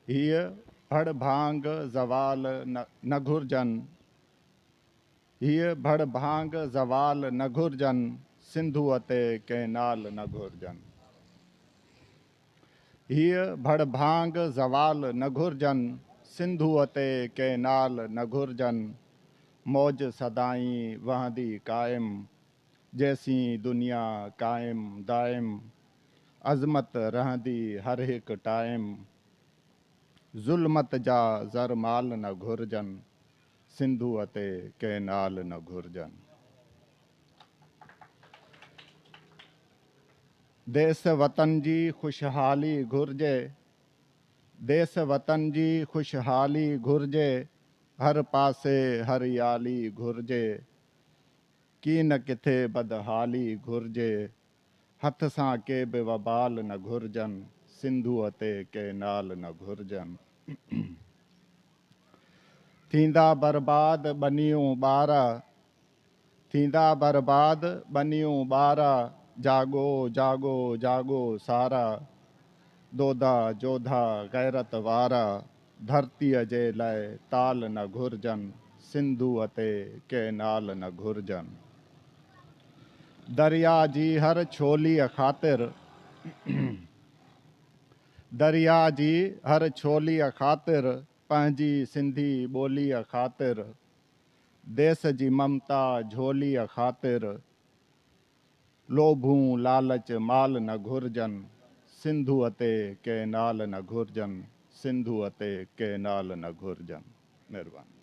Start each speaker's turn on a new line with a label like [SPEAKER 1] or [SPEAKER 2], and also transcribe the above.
[SPEAKER 1] हीअ भड़ भांग ज़वाल न घुरिजनि, हीअ भड़ भांग ज़वाल न घुरिजनि, सिंधूअ ते कंहिं नाल न घुरिजनि। हीअ भड़ भांग ज़वाल न घुरिजनि, सिंधूअ ते कंहिं नाल न घुरिजनि। मौज सदाईं वहंदी क़ाइम, जैसी दुनिया क़ाइम दाइम, अज़मत रहंदी हर हिकु टाइम। ज़ुल्मत जा ज़र माल न घुरिजनि, सिंधूअ ते कंहिं नाल न घुरिजनि। देश वतन जी ख़ुशहाली घुरिजे, देश वतन जी ख़ुशहाली घुरिजे, हर पासे हरियाली घुरिजे। की न किथे बदहाली घुरिजे, हथ सां के बि वबाल न घुरिजनि, सिंधूअ ते कंहिं नाल न घुरिजनि। थींदा बर्बाद बनियूं ॿार, थींदा बर्बाद बनियूं ॿार, जाॻो जाॻो जाॻो सारा। दोधा जोधा गैरत वारा, धरतीअ जे लाइ ताल न घुरिजनि, सिंधूअ ते कंहिं नाल न घुरिजनि। दरिया जी हर छोलीअ ख़ातिर, दरिया जी हर छोलीअ ख़ातिर, पंहिंजी सिंधी ॿोलीअ ख़ातिर, देश जी ममता झोलीअ ख़ातिर, लोभूं लालच माल न घुरिजनि, सिंधूअ ते कंहिं नाल न घुरिजनि, सिंधूअ ते कंहिं नाल न घुरिजनि। महिरबानी।